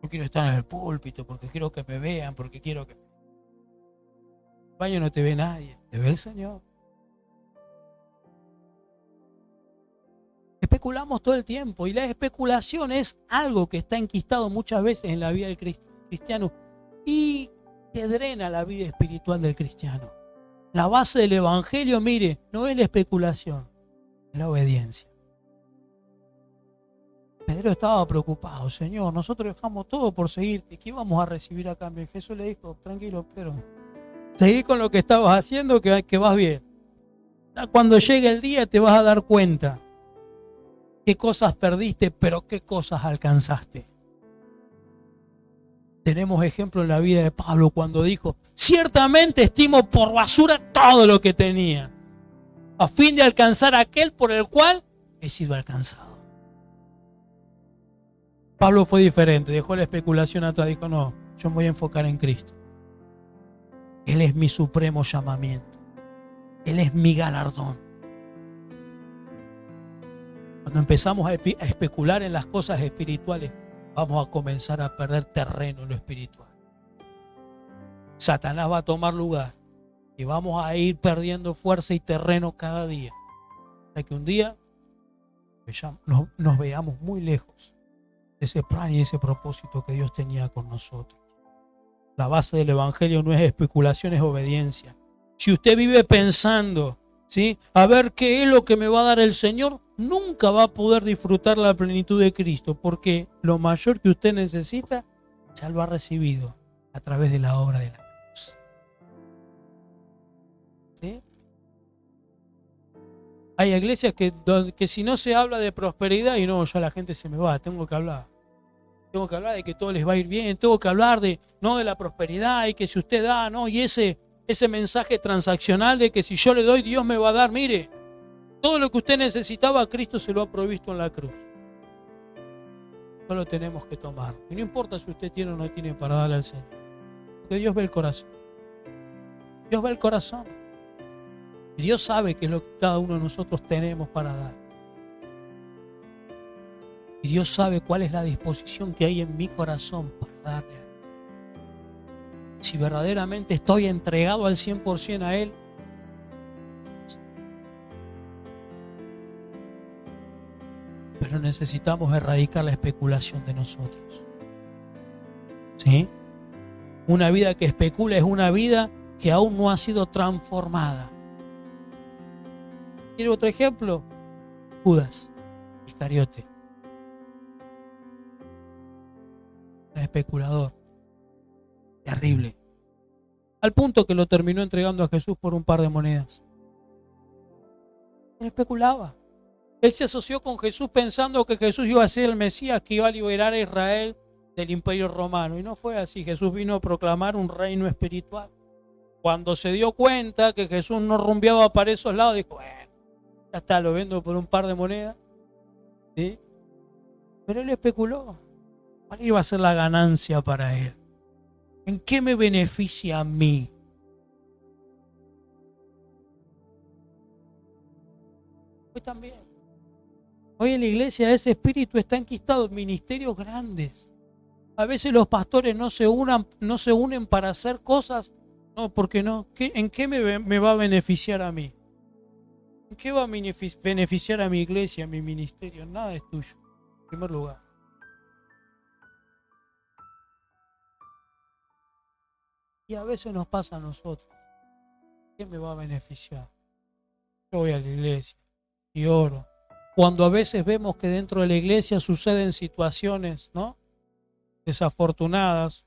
S1: Yo quiero estar en el púlpito porque quiero que me vean, porque quiero que... El baño no te ve nadie, te ve el Señor. especulamos todo el tiempo y la especulación es algo que está enquistado muchas veces en la vida del cristiano y que drena la vida espiritual del cristiano. La base del evangelio, mire, no es la especulación, es la obediencia. Pedro estaba preocupado. Señor, nosotros dejamos todo por seguirte. ¿Qué vamos a recibir a cambio? Y Jesús le dijo, tranquilo, Pedro, seguí con lo que estabas haciendo, que vas bien. Cuando llegue el día te vas a dar cuenta qué cosas perdiste, pero qué cosas alcanzaste. Tenemos ejemplo en la vida de Pablo cuando dijo, ciertamente estimo por basura todo lo que tenía, a fin de alcanzar aquel por el cual he sido alcanzado. Pablo fue diferente, dejó la especulación atrás, dijo, no, yo me voy a enfocar en Cristo. Él es mi supremo llamamiento. Él es mi galardón. Cuando empezamos a especular en las cosas espirituales, vamos a comenzar a perder terreno en lo espiritual. Satanás va a tomar lugar y vamos a ir perdiendo fuerza y terreno cada día. Hasta que un día nos veamos muy lejos de ese plan y ese propósito que Dios tenía con nosotros. La base del evangelio no es especulación, es obediencia. Si usted vive pensando, ¿sí?, a ver qué es lo que me va a dar el Señor, nunca va a poder disfrutar la plenitud de Cristo, porque lo mayor que usted necesita ya lo ha recibido a través de la obra de la cruz. ¿Sí? Hay iglesias que si no se habla de prosperidad, y no, ya la gente se me va, tengo que hablar de que todo les va a ir bien, tengo que hablar de la prosperidad y que si usted da, y ese mensaje transaccional de que si yo le doy, Dios me va a dar. Mire, todo lo que usted necesitaba, Cristo se lo ha provisto en la cruz. Solo tenemos que tomar. Y no importa si usted tiene o no tiene para darle al Señor. Porque Dios ve el corazón. Dios ve el corazón. Y Dios sabe qué es lo que cada uno de nosotros tenemos para dar. Y Dios sabe cuál es la disposición que hay en mi corazón para darle a Él. Si verdaderamente estoy entregado al 100% a Él, pero necesitamos erradicar la especulación de nosotros. ¿Sí? Una vida que especula es una vida que aún no ha sido transformada. ¿Quiere otro ejemplo? Judas Iscariote. Un especulador. Terrible. Al punto que lo terminó entregando a Jesús por un par de monedas. Él especulaba. Él se asoció con Jesús pensando que Jesús iba a ser el Mesías que iba a liberar a Israel del imperio romano. Y no fue así. Jesús vino a proclamar un reino espiritual. Cuando se dio cuenta que Jesús no rumbeaba para esos lados, dijo, bueno, ya está, lo vendo por un par de monedas. ¿Sí? Pero él especuló. ¿Cuál iba a ser la ganancia para él? ¿En qué me beneficia a mí? Hoy también. Hoy en la iglesia ese espíritu está enquistado en ministerios grandes. A veces los pastores no se unen para hacer cosas. No, porque no. ¿En qué me va a beneficiar a mí? ¿En qué va a beneficiar a mi iglesia, a mi ministerio? Nada es tuyo, en primer lugar. Y a veces nos pasa a nosotros. ¿Qué me va a beneficiar? Yo voy a la iglesia y oro. Cuando a veces vemos que dentro de la iglesia suceden situaciones, desafortunadas,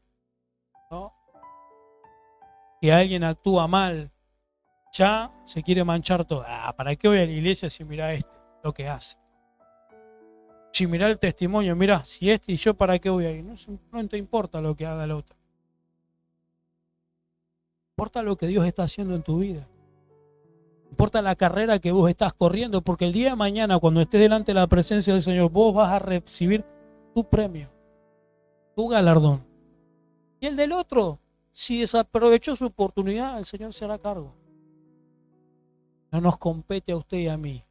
S1: que alguien actúa mal, ya se quiere manchar todo. ¿Para qué voy a la iglesia si mira lo que hace? Si mira el testimonio, mira, si y yo, ¿para qué voy a ir? No te importa lo que haga el otro. Importa lo que Dios está haciendo en tu vida. Importa la carrera que vos estás corriendo, porque el día de mañana, cuando estés delante de la presencia del Señor, vos vas a recibir tu premio, tu galardón. Y el del otro, si desaprovechó su oportunidad, el Señor se hará cargo. No nos compete a usted y a mí.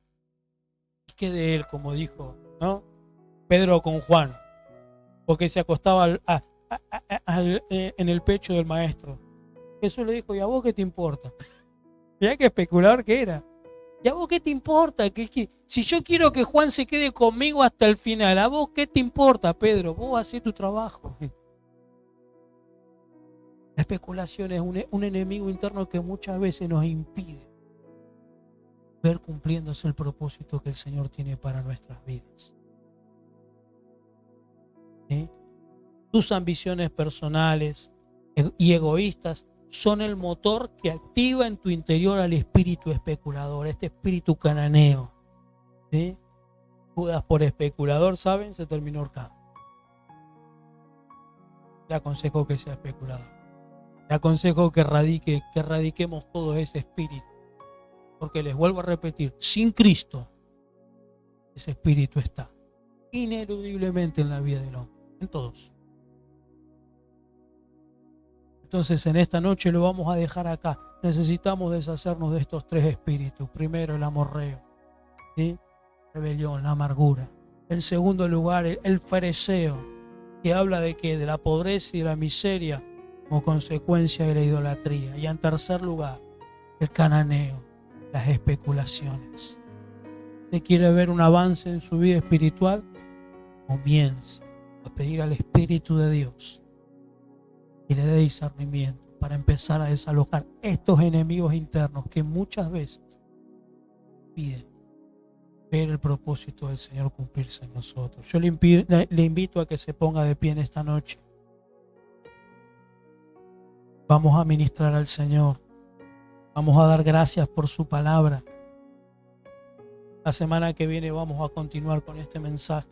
S1: Es que de él, como dijo, Pedro con Juan, porque se acostaba en el pecho del maestro. Jesús le dijo, ¿y a vos qué te importa? Mirá qué especulador que era. ¿Y a vos qué te importa? Si yo quiero que Juan se quede conmigo hasta el final, ¿a vos qué te importa, Pedro? Vos hacés tu trabajo. La especulación es un enemigo interno que muchas veces nos impide ver cumpliéndose el propósito que el Señor tiene para nuestras vidas. ¿Sí? Tus ambiciones personales y egoístas son el motor que activa en tu interior al espíritu especulador, este espíritu cananeo. ¿Sí? Judas por especulador, ¿saben? Se terminó ahorcado. Le aconsejo que sea especulador. Le aconsejo que erradiquemos todo ese espíritu. Porque les vuelvo a repetir, sin Cristo, ese espíritu está ineludiblemente en la vida del hombre, en todos. Entonces en esta noche lo vamos a dejar acá. Necesitamos deshacernos de estos tres espíritus. Primero el amorreo, ¿sí? Rebelión, la amargura. En segundo lugar el fariseo, que habla de que de la pobreza y de la miseria como consecuencia de la idolatría. Y en tercer lugar el cananeo, las especulaciones. ¿Usted quiere ver un avance en su vida espiritual? Comience a pedir al Espíritu de Dios y le dé discernimiento para empezar a desalojar estos enemigos internos que muchas veces piden ver el propósito del Señor cumplirse en nosotros. Yo le invito a que se ponga de pie en esta noche. Vamos a ministrar al Señor. Vamos a dar gracias por su palabra. La semana que viene vamos a continuar con este mensaje.